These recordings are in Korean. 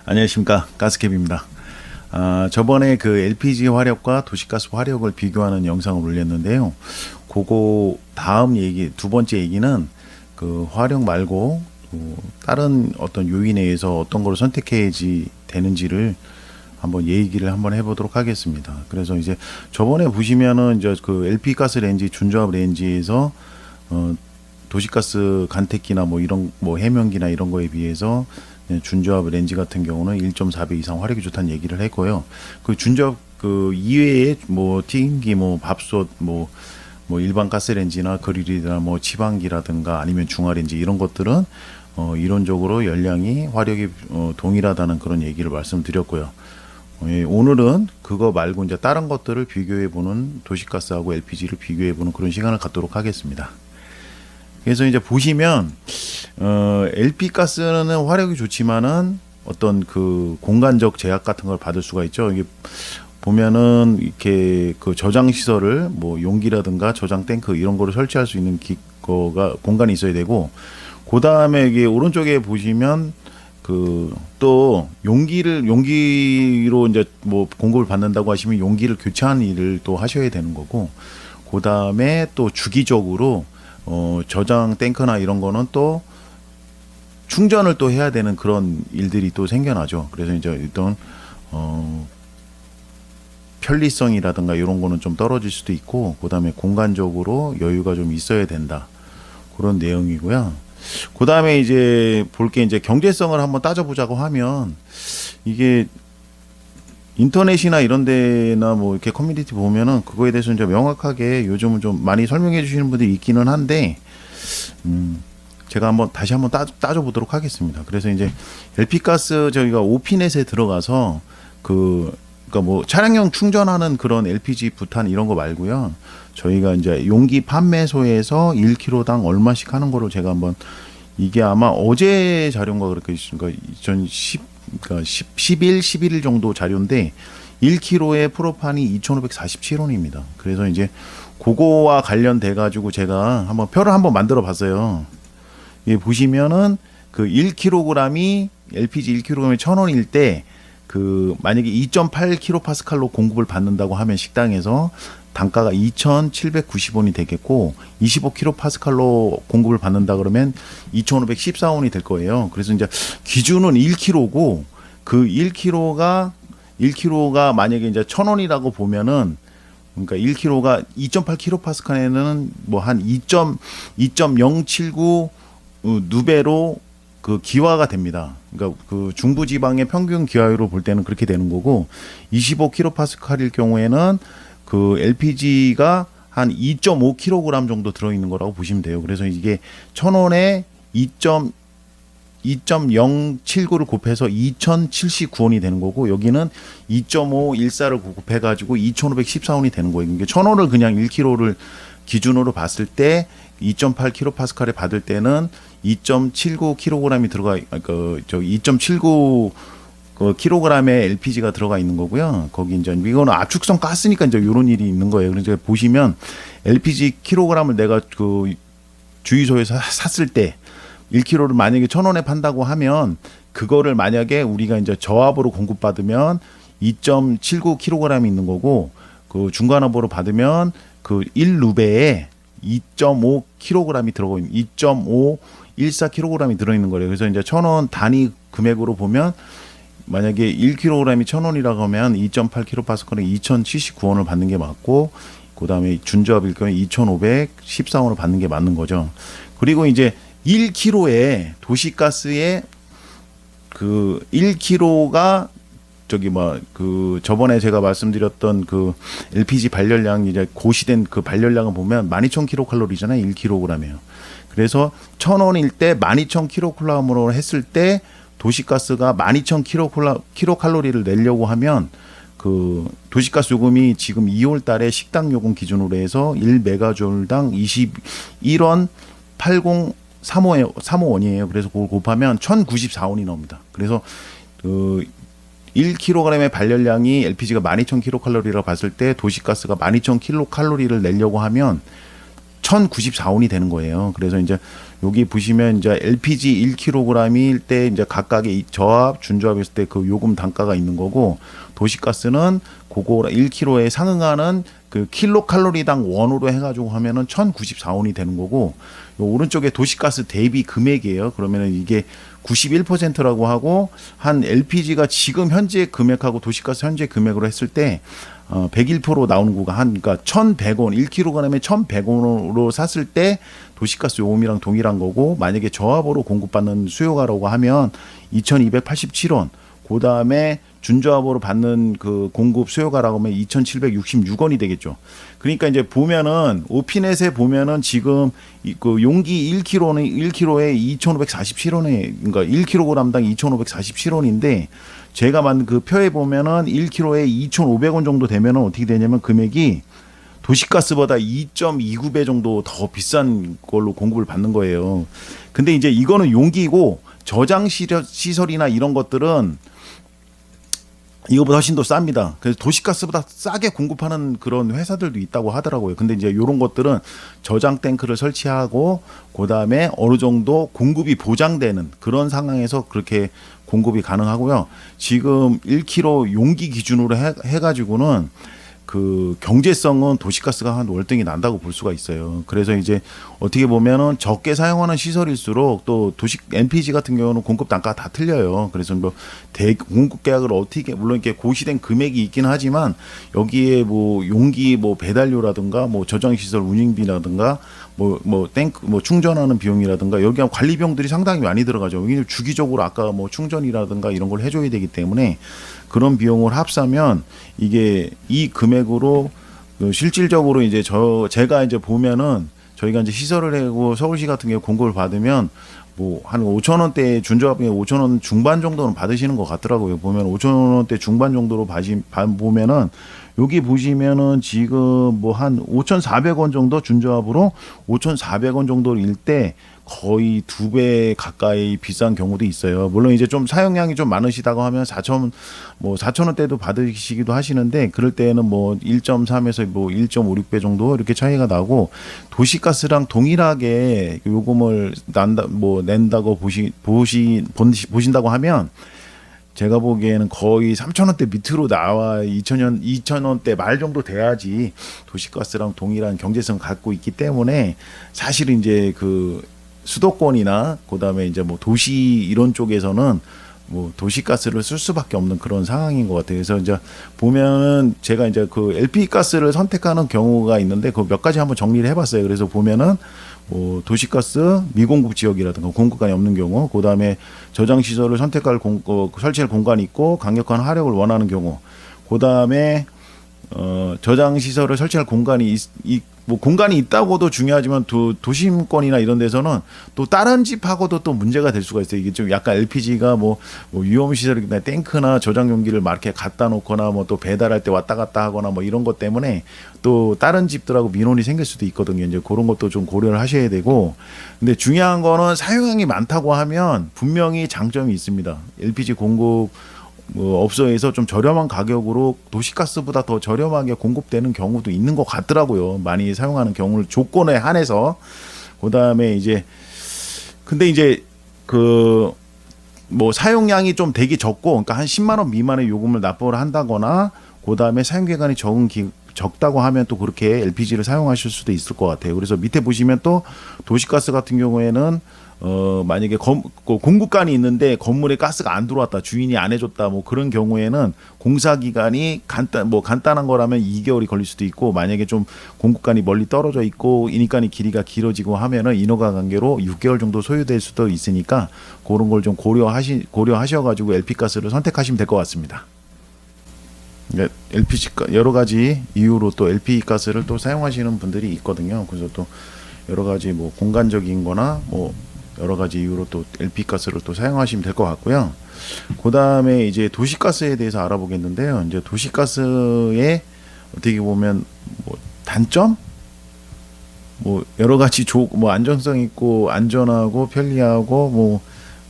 안녕하십니까, 가스캡입니다. 저번에 그 LPG 화력과 도시가스 화력을 비교하는 영상을 올렸는데요. 그거 다음 얘기, 두 번째 얘기는 그 화력 말고 다른 어떤 요인에 의해서 어떤 걸 선택해야지 되는지를 한번 얘기를 한번 해보도록 하겠습니다. 그래서 이제 저번에 보시면은 이제 그 LP 가스 렌지 준조합 렌지에서 도시가스 간택기나 뭐 이런 뭐 해면기나 이런 거에 비해서 준조합 렌지 같은 경우는 1.4배 이상 화력이 좋다는 얘기를 했고요. 그 준조합 그 이외에 뭐 튀김기, 뭐 밥솥, 뭐 일반 가스 렌지나 그릴이나 뭐 치방기라든가 아니면 중화 렌지 이런 것들은 이론적으로 열량이 화력이 동일하다는 그런 얘기를 말씀드렸고요. 오늘은 그거 말고 이제 다른 것들을 비교해 보는 도시가스하고 LPG를 비교해 보는 그런 시간을 갖도록 하겠습니다. 그래서 이제 보시면 LP 가스는 화력이 좋지만은 어떤 그 공간적 제약 같은 걸 받을 수가 있죠. 이게 보면은 이렇게 그 저장 시설을 뭐 용기라든가 저장 탱크 이런 거를 설치할 수 있는 거가 공간이 있어야 되고, 그 다음에 이게 오른쪽에 보시면 그 또 용기로 이제 뭐 공급을 받는다고 하시면 용기를 교체하는 일을 또 하셔야 되는 거고, 그 다음에 또 주기적으로 저장 탱크나 이런 거는 또 충전을 또 해야 되는 그런 일들이 또 생겨나죠. 그래서 이제 일단 편리성이라든가 이런 거는 좀 떨어질 수도 있고, 그 다음에 공간적으로 여유가 좀 있어야 된다, 그런 내용이고요. 그 다음에 이제 볼 게 이제 경제성을 한번 따져보자고 하면, 이게 인터넷이나 이런 데나 뭐 이렇게 커뮤니티 보면은 그거에 대해서 이제 명확하게 요즘은 좀 많이 설명해 주시는 분들이 있기는 한데, 제가 다시 한번 따져보도록 하겠습니다. 그래서 이제 LP가스 저희가 오피넷에 들어가서 그러니까 뭐 차량용 충전하는 그런 LPG 부탄 이런 거 말고요. 저희가 이제 용기 판매소에서 1kg당 얼마씩 하는 거를 제가 한번, 이게 아마 어제 자료인가 그렇게 그러니까 2010 그러니까 11일 정도 자료인데 1kg의 프로판이 2,547원입니다. 그래서 이제 그거와 관련돼 가지고 제가 한번 표를 한번 만들어 봤어요. 예, 보시면은 그 1kg이 LPG 1kg이 1,000원일 때 그 만약에 2.8kPa로 공급을 받는다고 하면 식당에서 단가가 2,790원이 되겠고, 25kPa로 공급을 받는다 그러면 2,514원이 될 거예요. 그래서 이제 기준은 1kg고, 그 1kg가 만약에 이제 1,000원이라고 보면은, 그러니까 1kg가 2.8kPa에는 뭐 한 2.079 누베로 그 기화가 됩니다. 그러니까 그 중부 지방의 평균 기화율로 볼 때는 그렇게 되는 거고, 25kPa일 경우에는 그 LPG가 한 2.5kg 정도 들어있는 거라고 보시면 돼요. 그래서 이게 1,000원에 2.079를 곱해서 2,079원이 되는 거고, 여기는 2.514를 곱해가지고 2,514원이 되는 거예요. 이게 1,000원을 그냥 1kg를 기준으로 봤을 때 2.8kPa에 받을 때는 2.79kg이 들어가, 저 2.79 그 kg의 LPG가 들어가 있는 거고요. 거기 이제 이거는 압축성 가스니까 이제 이런 일이 있는 거예요. 그래서 보시면 LPG kg을 내가 그 주유소에서 샀을 때 1kg를 만약에 1,000원에 판다고 하면, 그거를 만약에 우리가 이제 저압으로 공급받으면 2.79kg이 있는 거고, 그 중간압으로 받으면 그 1루베에 2.5kg이 들어가 있는, 2.514kg이 들어있는 거래요. 그래서 이제 1,000원 단위 금액으로 보면 만약에 1kg이 1,000원이라고 하면 2.8kPa에 2,079원을 받는 게 맞고, 그 다음에 준조합일 경우에 2,514원을 받는 게 맞는 거죠. 그리고 이제 1kg에 도시가스에 그 1kg가 그 저번에 제가 말씀드렸던 그 LPG 발열량, 이제 고시된 그 발열량을 보면 12,000kcal잖아요. 1kg이요. 그래서 1,000원일 때 12,000kcal로 했을 때 도시가스가 12,000kcal를 내려고 하면, 그 도시가스 요금이 지금 2월 달에 식당 요금 기준으로 해서 1메가졸당 21원 8035원이에요. 그래서 그걸 곱하면 1,094원이 나옵니다. 그래서 그 1kg의 발열량이 LPG가 12,000kcal라고 봤을 때 도시가스가 12,000kcal를 내려고 하면 1,094원이 되는 거예요. 그래서 이제 여기 보시면 이제 LPG 1kg일 때 이제 각각의 저압, 준조합했을 때 그 요금 단가가 있는 거고, 도시가스는 그거 1kg에 상응하는 그 킬로칼로리당 원으로 해가지고 하면은 1,094원이 되는 거고, 요 오른쪽에 도시가스 대비 금액이에요. 그러면은 이게 91%라고 하고, 한 LPG가 지금 현재 금액하고 도시가스 현재 금액으로 했을 때 101% 나오는 거가 그러니까 1,100원, 1kg에 1,100원으로 샀을 때 도시가스 요금이랑 동일한 거고, 만약에 저압으로 공급받는 수요가라고 하면 2,287원, 그 다음에 준저압으로 받는 그 공급 수요가라고 하면 2,766원이 되겠죠. 그러니까 이제 보면은 오피넷에 보면은 지금 그 용기 1kg에 2,547원에, 그러니까 1kg당 2,547원인데, 제가 만든 그 표에 보면은 1kg에 2,500원 정도 되면은 어떻게 되냐면 금액이 도시가스보다 2.29배 정도 더 비싼 걸로 공급을 받는 거예요. 근데 이제 이거는 용기고, 저장 시설이나 이런 것들은 이거보다 훨씬 더 쌉니다. 그래서 도시가스보다 싸게 공급하는 그런 회사들도 있다고 하더라고요. 근데 이제 이런 것들은 저장 탱크를 설치하고, 그 다음에 어느 정도 공급이 보장되는 그런 상황에서 그렇게 공급이 가능하고요. 지금 1kg 용기 기준으로 해가지고는 그 경제성은 도시가스가 한 월등히 난다고 볼 수가 있어요. 그래서 이제 어떻게 보면은 적게 사용하는 시설일수록, 또 도시 LPG 같은 경우는 공급 단가가 다 틀려요. 그래서 뭐 공급 계약을 어떻게, 물론 이렇게 고시된 금액이 있긴 하지만 여기에 뭐 용기 뭐 배달료라든가 뭐 저장 시설 운영비라든가 뭐 탱크 뭐 충전하는 비용이라든가 여기 관리 비용들이 상당히 많이 들어가죠. 여기 주기적으로 아까 뭐 충전이라든가 이런 걸 해줘야 되기 때문에 그런 비용을 합사면 이게 이 금액으로 실질적으로 이제 제가 이제 보면은 저희가 이제 시설을 하고 서울시 같은 경우 공급을 받으면 뭐 한 5천 원대 준조합에 5천 원 중반 정도는 받으시는 것 같더라고요. 보면 5천 원대 중반 정도로 보면은 여기 보시면은 지금 뭐 한 5,400원 정도 준조합으로 5,400원 정도일 때 거의 2배 가까이 비싼 경우도 있어요. 물론 이제 좀 사용량이 좀 많으시다고 하면 4,000원대도 받으시기도 하시는데, 그럴 때는 뭐 1.3에서 뭐 1.56배 정도 이렇게 차이가 나고, 도시가스랑 동일하게 요금을 낸다고 보신다고 하면 제가 보기에는 거의 3,000원대 밑으로 나와 2,000원대 말 정도 돼야지 도시가스랑 동일한 경제성을 갖고 있기 때문에, 사실 이제 그 수도권이나 그다음에 이제 뭐 도시 이런 쪽에서는 뭐 도시가스를 쓸 수밖에 없는 그런 상황인 것 같아요. 그래서 이제 보면은 제가 이제 그 LP 가스를 선택하는 경우가 있는데 그 몇 가지 한번 정리를 해봤어요. 그래서 보면은 뭐 도시가스 미공급 지역이라든가 공급관이 없는 경우, 그 다음에 저장 시설을 설치할 공간이 있고 강력한 화력을 원하는 경우, 그 다음에 저장 시설을 설치할 공간이 뭐 공간이 있다고도 중요하지만 도심권이나 이런 데서는 또 다른 집하고도 또 문제가 될 수가 있어요. 이게 좀 약간 LPG가 뭐 위험 시설이나 탱크나 저장 용기를 막 이렇게 갖다 놓거나 뭐 또 배달할 때 왔다 갔다 하거나 뭐 이런 것 때문에 또 다른 집들하고 민원이 생길 수도 있거든요. 이제 그런 것도 좀 고려를 하셔야 되고, 근데 중요한 거는 사용량이 많다고 하면 분명히 장점이 있습니다. LPG 공급 업소에서 좀 저렴한 가격으로 도시가스보다 더 저렴하게 공급되는 경우도 있는 것 같더라고요. 많이 사용하는 경우를 조건에 한해서. 그다음에 이제 근데 이제 그 뭐 사용량이 좀 되게 적고, 그러니까 한 10만 원 미만의 요금을 납부를 한다거나, 그다음에 사용 기간이 적다고 하면 또 그렇게 LPG를 사용하실 수도 있을 것 같아요. 그래서 밑에 보시면 또 도시가스 같은 경우에는 만약에 공급관이 있는데 건물에 가스가 안 들어왔다, 주인이 안 해줬다, 뭐 그런 경우에는 공사 기간이 간단한 거라면 2개월이 걸릴 수도 있고, 만약에 좀 공급관이 멀리 떨어져 있고 인입관이 길이가 길어지고 하면은 인허가 관계로 6개월 정도 소요될 수도 있으니까 그런 걸 좀 고려하셔가지고 LP 가스를 선택하시면 될 것 같습니다. LPG 여러 가지 이유로 또 LP 가스를 또 사용하시는 분들이 있거든요. 그래서 또 여러 가지 뭐 공간적인거나 뭐 여러 가지 이유로 또 LP 가스를 또 사용하시면 될 것 같고요. 그 다음에 이제 도시가스에 대해서 알아보겠는데요. 이제 도시가스의 어떻게 보면 뭐 단점, 뭐 여러 가지 뭐 안전성 있고 안전하고 편리하고 뭐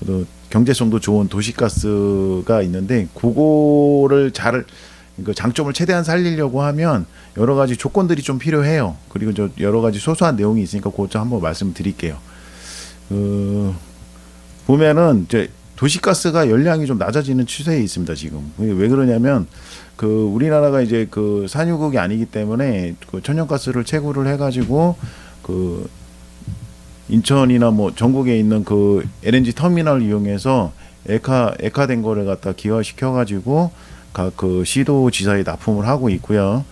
또 경제성도 좋은 도시가스가 있는데, 그거를 그 장점을 최대한 살리려고 하면 여러 가지 조건들이 좀 필요해요. 그리고 저 여러 가지 소소한 내용이 있으니까 그것 좀 한번 말씀드릴게요. 그 보면은 이제 도시가스가 열량이 좀 낮아지는 추세에 있습니다 지금. 왜 그러냐면 그 우리나라가 이제 그 산유국이 아니기 때문에 그 천연가스를 채굴을 해가지고 그 인천이나 뭐 전국에 있는 그 LNG 터미널 이용해서 액화된 거를 갖다 기화시켜가지고 각 그 시도지사에 납품을 하고 있고요.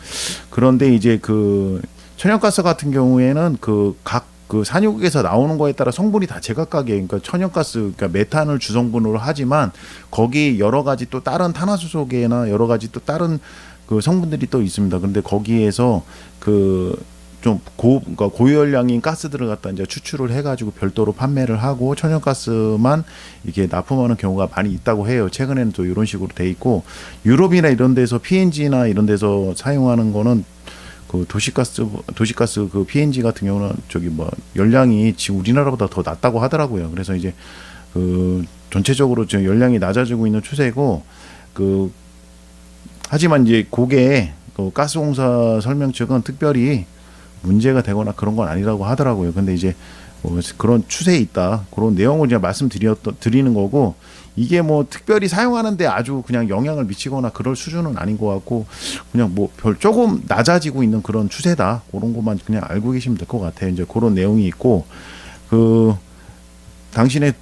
그런데 이제 그 천연가스 같은 경우에는 그 각 그 산유국에서 나오는 거에 따라 성분이 다 제각각이에요. 그러니까 천연가스, 그러니까 메탄을 주성분으로 하지만 거기 여러 가지 또 다른 탄화수소계나 여러 가지 또 다른 그 성분들이 또 있습니다. 근데 거기에서 그 좀 그러니까 고열량인 가스들을 갖다 이제 추출을 해가지고 별도로 판매를 하고 천연가스만 이렇게 납품하는 경우가 많이 있다고 해요. 최근에는 또 이런 식으로 돼 있고 유럽이나 이런 데서 PNG나 이런 데서 사용하는 거는 그 도시가스 그 PNG 같은 경우는 저기 뭐 열량이 지금 우리나라보다 더 낮다고 하더라고요. 그래서 이제 그 전체적으로 지금 열량이 낮아지고 있는 추세고 그 하지만 이제 그게 그 가스공사 설명 측은 특별히 문제가 되거나 그런 건 아니라고 하더라고요. 근데 이제 뭐 그런 추세에 있다. 그런 내용을 제가 드리는 거고 이게 뭐 특별히 사용하는데 아주 그냥 영향을 미치거나 그럴 수준은 아닌 것 같고 그냥 뭐 별 조금 낮아지고 있는 그런 추세다. 그런 것만 그냥 알고 계시면 될 것 같아요. 이제 그런 내용이 있고 그 당신의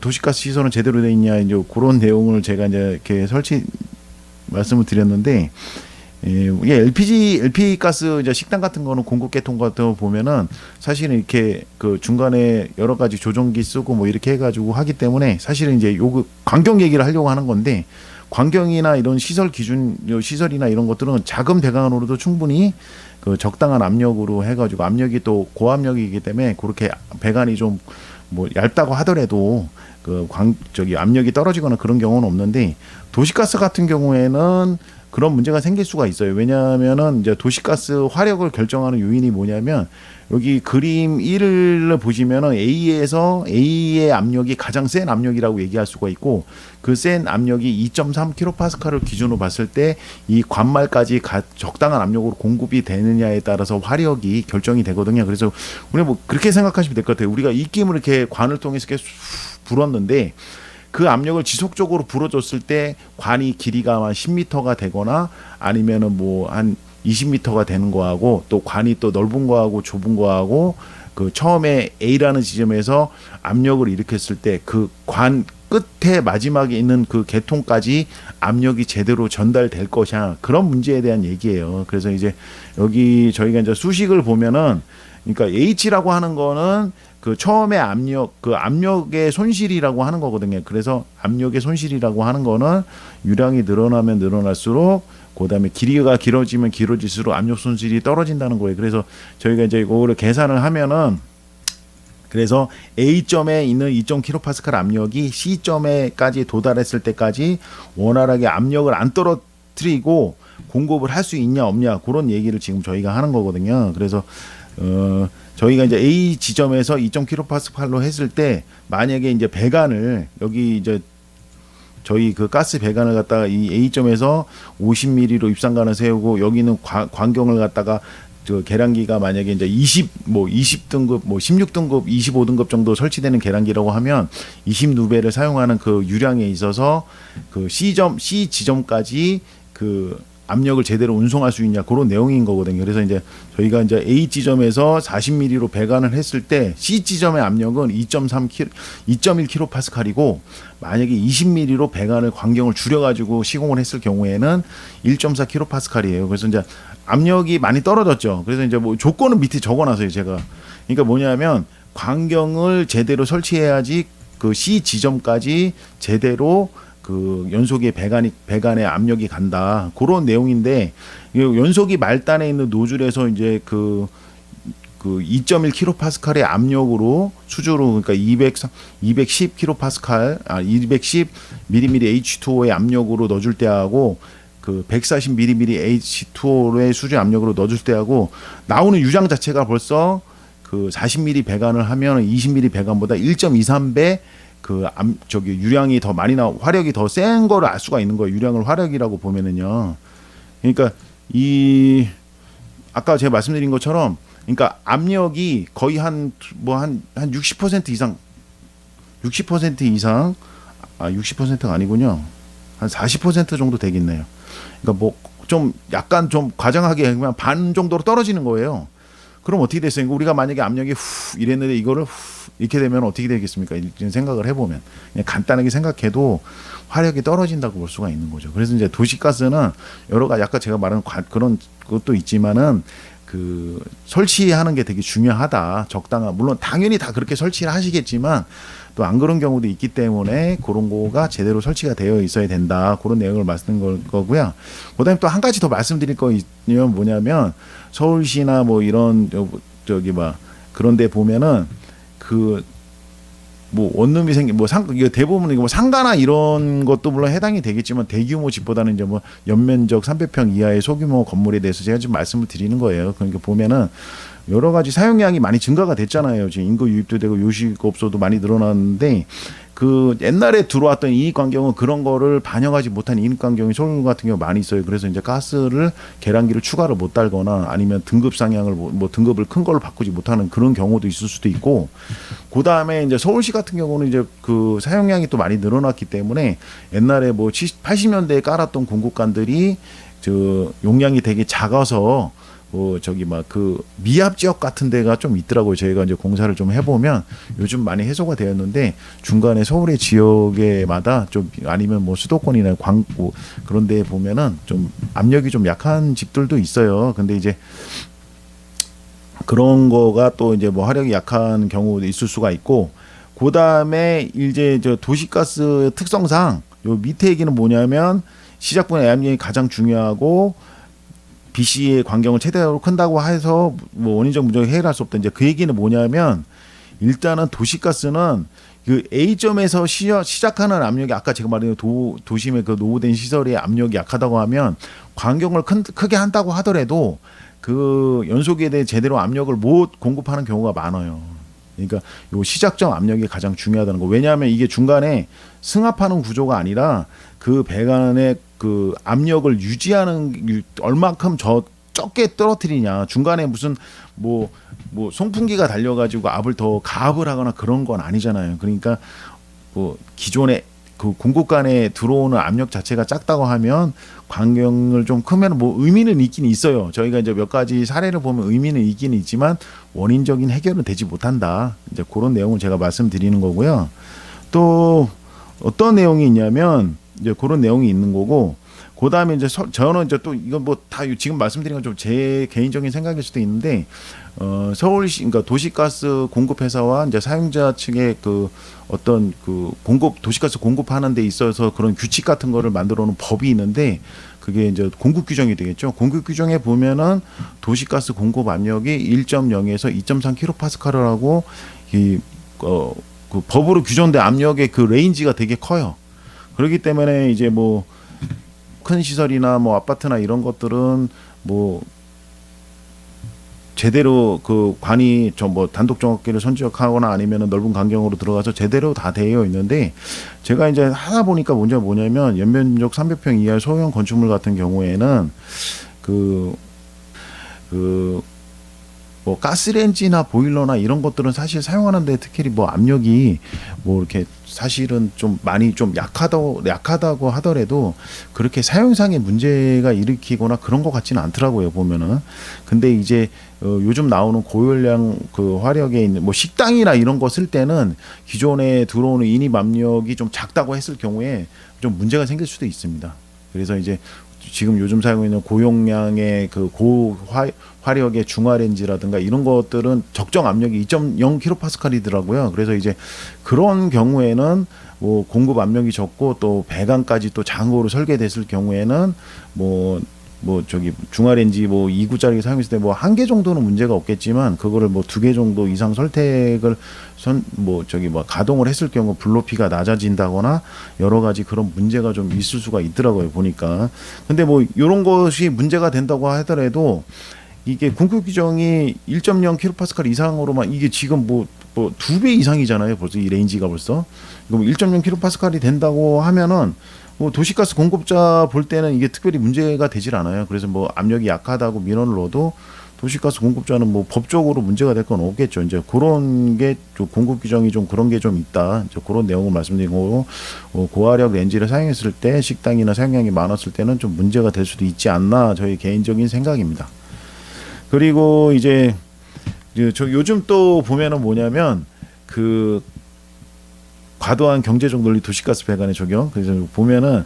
도시가스 시설은 제대로 돼 있냐 이제 그런 내용을 제가 이제 이렇게 말씀을 드렸는데 이게 LP 가스 이제 식당 같은 거는 공급 계통 같은 거 보면은 사실은 이렇게 그 중간에 여러 가지 조정기 쓰고 뭐 이렇게 해가지고 하기 때문에 사실은 이제 요 관경 얘기를 하려고 하는 건데 관경이나 이런 시설 기준 시설이나 이런 것들은 작은 배관으로도 충분히 그 적당한 압력으로 해가지고 압력이 또 고압력이기 때문에 그렇게 배관이 좀 뭐 얇다고 하더라도 그 저기 압력이 떨어지거나 그런 경우는 없는데 도시가스 같은 경우에는 그런 문제가 생길 수가 있어요. 왜냐하면은 이제 도시가스 화력을 결정하는 요인이 뭐냐면 여기 그림 1을 보시면은 A의 압력이 가장 센 압력이라고 얘기할 수가 있고 그 센 압력이 2.3kPa를 기준으로 봤을 때 이 관말까지 적당한 압력으로 공급이 되느냐에 따라서 화력이 결정이 되거든요. 그래서 우리 뭐 그렇게 생각하시면 될 것 같아요. 우리가 입김을 이렇게 관을 통해서 이렇게 불었는데 그 압력을 지속적으로 불어줬을 때 관이 길이가 한 10m가 되거나 아니면은 뭐 한 20m가 되는 거하고 또 관이 또 넓은 거하고 좁은 거하고 그 처음에 A라는 지점에서 압력을 일으켰을 때 그 관 끝에 마지막에 있는 그 개통까지 압력이 제대로 전달될 것이냐 그런 문제에 대한 얘기예요. 그래서 이제 여기 저희가 이제 수식을 보면은 그러니까 H라고 하는 거는 그 처음에 그 압력의 손실이라고 하는 거거든요. 그래서 압력의 손실이라고 하는 거는 유량이 늘어나면 늘어날수록 그다음에 길이가 길어지면 길어질수록 압력 손실이 떨어진다는 거예요. 그래서 저희가 이제 이거를 계산을 하면은 그래서 A점에 있는 2.kPa 압력이 C점에까지 도달했을 때까지 원활하게 압력을 안 떨어뜨리고 공급을 할 수 있냐 없냐 그런 얘기를 지금 저희가 하는 거거든요. 그래서 저희가 이제 A 지점에서 2.kPa로 했을 때 만약에 이제 배관을 여기 이제 저희 그 가스 배관을 갖다가 이 A점에서 50mm로 입상관을 세우고 여기는 관경을 갖다가 저 계량기가 만약에 이제 20등급 뭐 16등급 25등급 정도 설치되는 계량기라고 하면 20누벨을 사용하는 그 유량에 있어서 그 C 지점까지 그 압력을 제대로 운송할 수 있냐 그런 내용인 거거든요. 그래서 이제 저희가 이제 A 지점에서 40mm로 배관을 했을 때 C 지점의 압력은 2.1kPa이고 만약에 20mm로 배관을 관경을 줄여가지고 시공을 했을 경우에는 1.4kPa이에요. 그래서 이제 압력이 많이 떨어졌죠. 그래서 이제 뭐 조건은 밑에 적어놨어요 제가. 그러니까 뭐냐면 관경을 제대로 설치해야지 그 C 지점까지 제대로 그 연속의 배관에 압력이 간다 그런 내용인데 연속이 말단에 있는 노즐에서 이제 그 2.1kPa의 압력으로 수주로 그러니까 210kPa 210mm H2O의 압력으로 넣어줄 때하고 그 140mm H2O의 수주 압력으로 넣어줄 때하고 나오는 유량 자체가 벌써 그 40mm 배관을 하면 20mm 배관보다 1.23배 그 저기 유량이 더 많이 화력이 더 센 거를 알 수가 있는 거예요. 유량을 화력이라고 보면은요. 그러니까 이 아까 제가 말씀드린 것처럼 그러니까 압력이 거의 한 60% 이상 60% 이상, 60%가 아니군요. 한 40% 정도 되겠네요. 그러니까 뭐 좀 약간 좀 과장하게 하면 반 정도로 떨어지는 거예요. 그럼 어떻게 됐어요? 우리가 만약에 압력이 후 이랬는데 이거를 후 이렇게 되면 어떻게 되겠습니까? 이런 생각을 해보면 그냥 간단하게 생각해도 화력이 떨어진다고 볼 수가 있는 거죠. 그래서 이제 도시가스는 여러 가지 아까 제가 말한 그런 것도 있지만은 그 설치하는 게 되게 중요하다. 적당한 물론 당연히 다 그렇게 설치를 하시겠지만 또 안 그런 경우도 있기 때문에 그런 거가 제대로 설치가 되어 있어야 된다. 그런 내용을 말씀드린 거고요. 그다음에 또 한 가지 더 말씀드릴 거 있냐면 뭐냐면 서울시나 뭐 이런 저기 막 그런 데 보면은 그 뭐 원룸이 생긴 이거 대부분 이거 뭐 상가나 이런 것도 물론 해당이 되겠지만 대규모 집보다는 이제 뭐 연면적 300평 이하의 소규모 건물에 대해서 제가 지금 말씀을 드리는 거예요. 그러니까 보면은 여러 가지 사용량이 많이 증가가 됐잖아요. 지금 인구 유입도 되고 요식업소도 많이 늘어났는데 그 옛날에 들어왔던 이익환경은 그런 거를 반영하지 못한 이익환경이 서울 같은 경우 많이 있어요. 그래서 이제 가스를 계량기를 추가를 못 달거나 아니면 등급 상향을 뭐 등급을 큰 걸로 바꾸지 못하는 그런 경우도 있을 수도 있고 그 다음에 이제 서울시 같은 경우는 이제 그 사용량이 또 많이 늘어났기 때문에 옛날에 뭐 80년대에 깔았던 공급관들이 저 용량이 되게 작아서 저기 막 그 미합 지역 같은 데가 좀 있더라고요. 저희가 이제 공사를 좀 해보면 요즘 많이 해소가 되었는데 중간에 서울의 지역에마다 좀 아니면 뭐 수도권이나 광고 그런 데 보면은 좀 압력이 좀 약한 집들도 있어요. 근데 이제 그런 거가 또 이제 뭐 화력이 약한 경우도 있을 수가 있고 그 다음에 이제 저 도시가스 특성상 요 밑에 얘기는 뭐냐면 시작분의 압력이 가장 중요하고 BC의 관경을 최대로 큰다고 해서 뭐 원인적 문제를 해결할 수 없다. 이제 그 얘기는 뭐냐면 일단은 도시가스는 그 A점에서 시작하는 압력이 아까 제가 말한 도심의 그 노후된 시설의 압력이 약하다고 하면 관경을 크게 한다고 하더라도 그 연소기에 대해 제대로 압력을 못 공급하는 경우가 많아요. 그러니까 요 시작점 압력이 가장 중요하다는 거. 왜냐하면 이게 중간에 승합하는 구조가 아니라 그 배관의 그 압력을 유지하는 얼마큼 적게 떨어뜨리냐. 중간에 무슨 뭐 송풍기가 달려가지고 압을 더 가압을 하거나 그런 건 아니잖아요. 그러니까 뭐 기존에 그 공급관에 들어오는 압력 자체가 작다고 하면 관경을 좀 크면 뭐 의미는 있긴 있어요. 저희가 이제 몇 가지 사례를 보면 의미는 있긴 있지만 원인적인 해결은 되지 못한다. 이제 그런 내용을 제가 말씀드리는 거고요. 또 어떤 내용이 있냐면 이제 그런 내용이 있는 거고, 그 다음에 이제 저는 이제 또 이건 뭐 다 지금 말씀드린 건 좀 제 개인적인 생각일 수도 있는데, 서울시, 그러니까 도시가스 공급회사와 이제 사용자 측의 그 어떤 그 도시가스 공급하는 데 있어서 그런 규칙 같은 거를 만들어 놓은 법이 있는데, 그게 이제 공급 규정이 되겠죠. 공급 규정에 보면은 도시가스 공급 압력이 1.0에서 2.3kPa를 하고 그 법으로 규정된 압력의 그 레인지가 되게 커요. 그렇기 때문에 이제 뭐 큰 시설이나 뭐 아파트나 이런 것들은 뭐 제대로 그 관이 뭐 단독 정확기를 선적하거나 아니면은 넓은 간격으로 들어가서 제대로 다 되어 있는데, 제가 이제 하다 보니까 뭐냐면 연면적 300평 이하의 소형 건축물 같은 경우에는 뭐 가스레인지나 보일러나 이런 것들은 사실 사용하는데 특히 뭐 압력이 뭐 이렇게 사실은 좀 많이 좀 약하다고 하더라도 그렇게 사용상의 문제가 일으키거나 그런 것 같지는 않더라고요, 보면은. 근데 이제 요즘 나오는 고열량 그 화력에 있는 뭐 식당이나 이런 거 쓸 때는 기존에 들어오는 인입 압력이 좀 작다고 했을 경우에 좀 문제가 생길 수도 있습니다. 그래서 이제 지금 요즘 사용하고 있는 고용량의 그 고화력의 중화렌지라든가 이런 것들은 적정 압력이 2.0kPa이더라고요. 그래서 이제 그런 경우에는 뭐 공급 압력이 적고 또 배관까지 또 장고로 설계됐을 경우에는 뭐 저기 중화렌지 뭐 2구짜리 사용했을 때 뭐 1개 정도는 문제가 없겠지만 그거를 뭐 2개 정도 이상 선택을 가동을 했을 경우 불높이가 낮아진다거나 여러 가지 그런 문제가 좀 있을 수가 있더라고요, 보니까. 근데 뭐 이런 것이 문제가 된다고 하더라도 이게 공급 규정이 1.0kPa 이상으로만 이게 지금 뭐 2배 이상이잖아요. 벌써 이 레인지가 벌써. 1.0kPa이 된다고 하면은 뭐 도시가스 공급자 볼 때는 이게 특별히 문제가 되질 않아요. 그래서 뭐 압력이 약하다고 민원을 넣어도 도시가스 공급자는 뭐 법적으로 문제가 될 건 없겠죠. 이제 그런 게 좀 공급 규정이 좀 그런 게 좀 있다. 이제 그런 내용을 말씀드린 거고, 고화력 렌즈를 사용했을 때 식당이나 사용량이 많았을 때는 좀 문제가 될 수도 있지 않나, 저희 개인적인 생각입니다. 그리고 이제 저 요즘 또 보면은 뭐냐면 그 과도한 경제적 논리 도시가스 배관의 적용. 그래서 보면은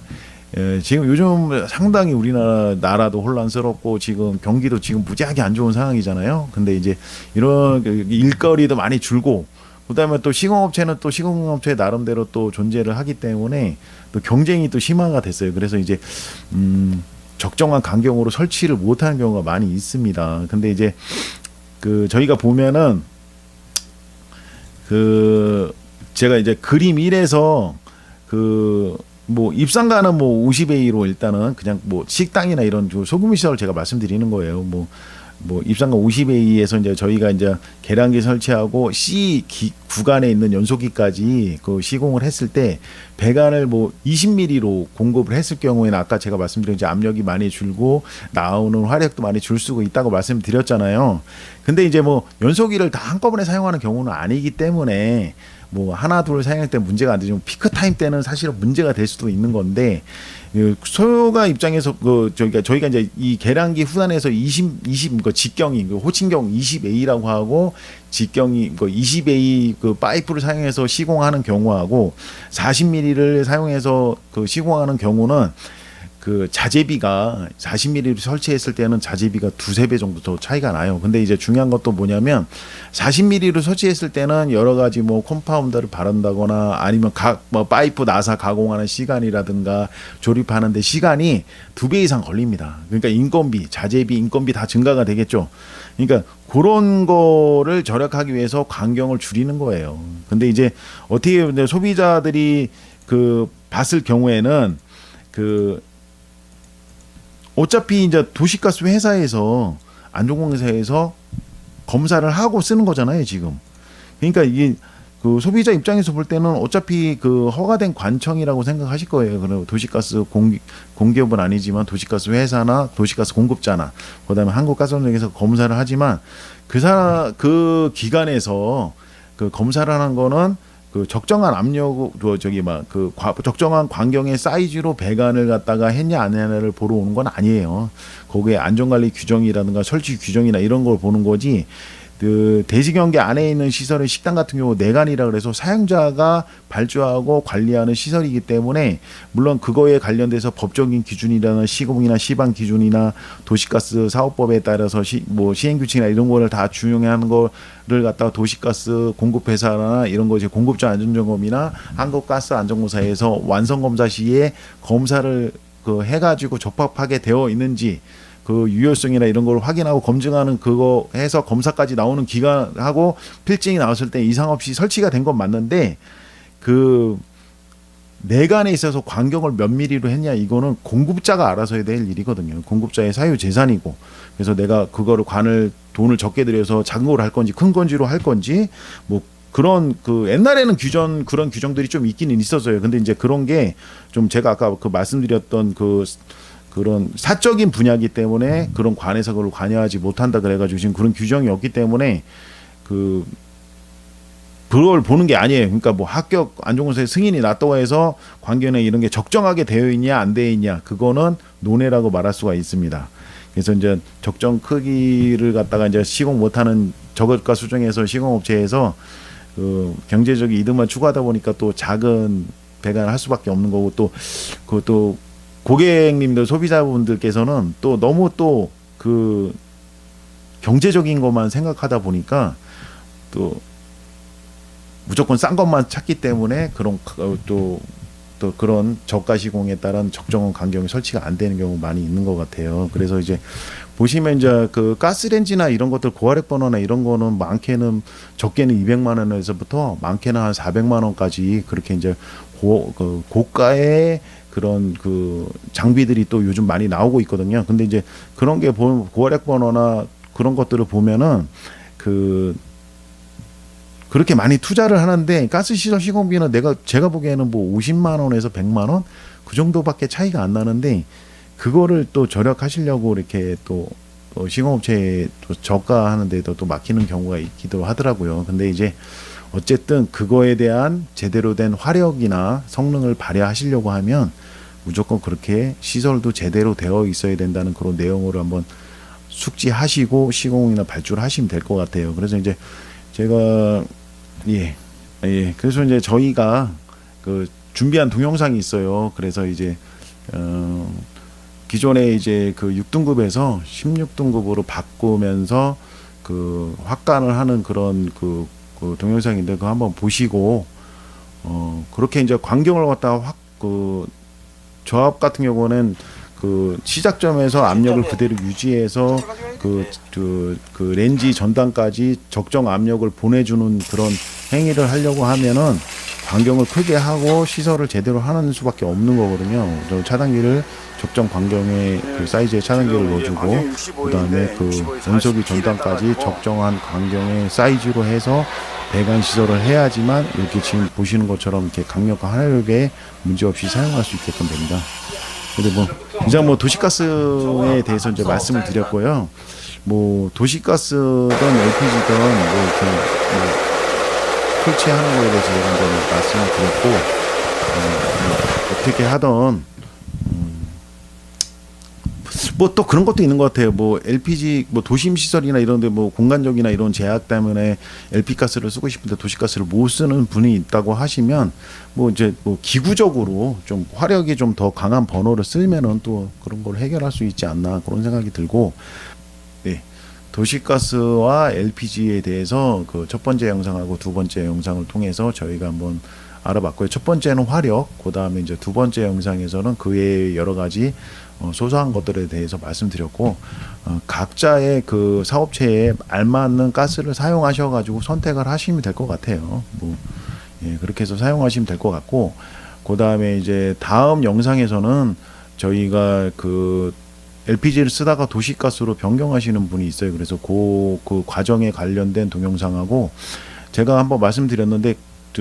지금 요즘 상당히 우리나라 나라도 혼란스럽고 지금 경기도 지금 무지하게 안 좋은 상황이잖아요. 근데 이제 이런 일거리도 많이 줄고, 그다음에 또 시공업체는 또 시공업체 나름대로 또 존재를 하기 때문에 또 경쟁이 또 심화가 됐어요. 그래서 이제 적정한 간격으로 설치를 못하는 경우가 많이 있습니다. 근데 이제 그 저희가 보면은 그 제가 이제 그림 1에서 그 뭐 입상가는 뭐 50A로 일단은 그냥 뭐 식당이나 이런 소규모 시설을 제가 말씀드리는 거예요. 뭐 입상가 50A에서 이제 저희가 이제 계량기 설치하고 C 구간에 있는 연소기까지 그 시공을 했을 때 배관을 뭐 20mm로 공급을 했을 경우에는 아까 제가 말씀드린 이제 압력이 많이 줄고 나오는 화력도 많이 줄 수가 있다고 말씀드렸잖아요. 근데 이제 뭐 연소기를 다 한꺼번에 사용하는 경우는 아니기 때문에 뭐 하나 둘 사용할 때 문제가 안 되지만 피크 타임 때는 사실은 문제가 될 수도 있는 건데, 소요가 입장에서 저희가 이제 이 계량기 후단에서 20 직경이 호칭경 20A라고 하고 직경이 20A 그 파이프를 사용해서 시공하는 경우하고 40mm를 사용해서 그 시공하는 경우는 그 자재비가 40mm를 설치했을 때는 자재비가 두세 배 정도 더 차이가 나요. 근데 이제 중요한 것도 뭐냐면 40mm를 설치했을 때는 여러 가지 뭐 컴파운더를 바른다거나 아니면 뭐 파이프 나사 가공하는 시간이라든가 조립하는데 시간이 2배 이상 걸립니다. 그러니까 인건비, 자재비, 인건비 다 증가가 되겠죠. 그러니까 그런 거를 절약하기 위해서 간격을 줄이는 거예요. 근데 이제 어떻게 보면 소비자들이 그 봤을 경우에는 그 어차피 이제 도시가스 회사에서 안전공사에서 검사를 하고 쓰는 거잖아요, 지금. 그러니까 이게 그 소비자 입장에서 볼 때는 어차피 그 허가된 관청이라고 생각하실 거예요. 그리고 도시가스 공기업은 아니지만 도시가스 회사나 도시가스 공급자나 그다음에 한국가스원에서 검사를 하지만 그 기관에서 그 검사를 하는 거는 그 적정한 압력 적정한 광경의 사이즈로 배관을 갖다가 했냐 안 했냐를 보러 오는 건 아니에요. 거기에 안전관리 규정이라든가 설치 규정이나 이런 걸 보는 거지. 그 대지경계 안에 있는 시설의 식당 같은 경우 내관이라 그래서 사용자가 발주하고 관리하는 시설이기 때문에 물론 그거에 관련돼서 법적인 기준이라는 시공이나 시방 기준이나 도시가스 사업법에 따라서 뭐 시행규칙이나 이런 거를 다 준용하는 거를 갖다가 도시가스 공급회사나 이런 거 이제 공급자 안전점검이나 한국가스안전공사에서 완성검사 시에 검사를 그 해가지고 적합하게 되어 있는지 그 유효성이나 이런 걸 확인하고 검증하는 그거 해서 검사까지 나오는 기간하고 필증이 나왔을 때 이상 없이 설치가 된 건 맞는데 그 내관에 있어서 간격을 몇 미리로 했냐 이거는 공급자가 알아서 해야 될 일이거든요. 공급자의 사유 재산이고 그래서 내가 그거를 관을 돈을 적게 들여서 작은 걸 할 건지 큰 건지로 할 건지 뭐 그런 그 옛날에는 그런 규정들이 좀 있기는 있었어요. 근데 이제 그런 게 좀 제가 아까 그 말씀드렸던 그런 사적인 분야이기 때문에 그런 관에서 그걸 관여하지 못한다 그래가지고 지금 그런 규정이 없기 때문에 그걸 보는 게 아니에요. 그러니까 뭐 합격 안전공사의 승인이 났다고 해서 관계나 이런 게 적정하게 되어 있냐 안 되어 있냐 그거는 논외라고 말할 수가 있습니다. 그래서 이제 적정 크기를 갖다가 이제 시공 못하는 저것과 수정해서 시공업체에서 그 경제적인 이득만 추구하다 보니까 또 작은 배관을 할 수밖에 없는 거고 또 그것도 고객님들 소비자분들께서는 또 너무 또 그 경제적인 것만 생각하다 보니까 또 무조건 싼 것만 찾기 때문에 그런 또 그런 저가 시공에 따른 적정한 간격이 설치가 안 되는 경우 많이 있는 것 같아요. 그래서 이제 보시면 이제 그 가스렌지나 이런 것들 고화력 버너나 이런 거는 많게는 적게는 200만 원에서부터 많게는 한 400만 원까지 그렇게 이제 고가의 그런 그 장비들이 또 요즘 많이 나오고 있거든요. 근데 이제 그런 게 고화력 버너나 그런 것들을 보면은 그렇게 많이 투자를 하는데 가스 시설 시공비는 제가 보기에는 뭐 50만 원에서 100만 원 그 정도밖에 차이가 안 나는데 그거를 또 절약하시려고 이렇게 또 시공업체에 또 저가하는데도 또 막히는 경우가 있기도 하더라고요. 근데 이제 어쨌든 그거에 대한 제대로 된 화력이나 성능을 발휘하시려고 하면 무조건 그렇게 시설도 제대로 되어 있어야 된다는 그런 내용으로 한번 숙지하시고 시공이나 발주를 하시면 될 것 같아요. 그래서 이제 제가 그래서 이제 저희가 그 준비한 동영상이 있어요. 그래서 이제 기존에 이제 그 6등급에서 16등급으로 바꾸면서 그 확관을 하는 그런 그 동영상인데 그거 한번 보시고 그렇게 이제 광경을 갖다가 조합 같은 경우는 그 시작점에서 압력을 그대로 유지해서 그 렌지 전단까지 적정 압력을 보내주는 그런 행위를 하려고 하면은 광경을 크게 하고 시설을 제대로 하는 수밖에 없는 거거든요. 저 차단기를 적정 광경의 그 사이즈의 차단기를 넣어주고 그다음에 그 원석이 전단까지 적정한 광경의 사이즈로 해서 배관 시설을 해야지만 이렇게 지금 보시는 것처럼 이렇게 강력한 화력에 문제없이 사용할 수 있게끔 됩니다. 근데 뭐 이제 뭐 도시가스에 대해서 이제 말씀을 드렸고요. 뭐 도시가스든 LPG든 뭐 이렇게 뭐 설치하는 거에 대해서 제가 이제 말씀을 드렸고 어떻게 하던 뭐 또 그런 것도 있는 것 같아요. 뭐 LPG 뭐 도심 시설이나 이런데 뭐 공간적이나 이런 제약 때문에 LP 가스를 쓰고 싶은데 도시가스를 못 쓰는 분이 있다고 하시면 뭐 이제 뭐 기구적으로 좀 화력이 좀 더 강한 버너를 쓰면은 또 그런 걸 해결할 수 있지 않나 그런 생각이 들고 도시가스와 LPG에 대해서 그 첫 번째 영상하고 두 번째 영상을 통해서 저희가 한번 알아봤고요. 첫 번째는 화력, 그 다음에 이제 두 번째 영상에서는 그 외의 여러 가지 소소한 것들에 대해서 말씀드렸고 각자의 그 사업체에 알맞는 가스를 사용하셔가지고 선택을 하시면 될 것 같아요. 뭐 그렇게 해서 사용하시면 될 것 같고 그 다음에 이제 다음 영상에서는 저희가 그 LPG를 쓰다가 도시가스로 변경하시는 분이 있어요. 그래서 그 과정에 관련된 동영상하고 제가 한번 말씀드렸는데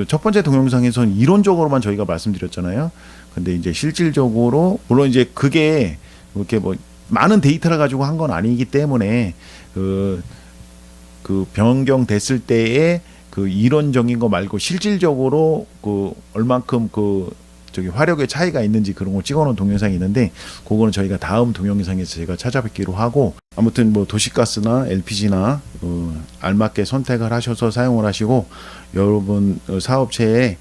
첫 번째 동영상에서는 이론적으로만 저희가 말씀드렸잖아요. 근데 이제 실질적으로 물론 이제 그게 이렇게 뭐 많은 데이터를 가지고 한 건 아니기 때문에 그 변경됐을 때의 그 이론적인 거 말고 실질적으로 그 얼만큼 그 저기 화력의 차이가 있는지 그런 거 찍어놓은 동영상이 있는데 그거는 저희가 다음 동영상에서 제가 찾아뵙기로 하고 아무튼 뭐 도시가스나 LPG나 알맞게 선택을 하셔서 사용을 하시고 여러분 사업체의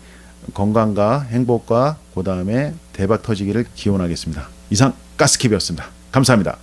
건강과 행복과 그 다음에 대박 터지기를 기원하겠습니다. 이상 가스킵이었습니다. 감사합니다.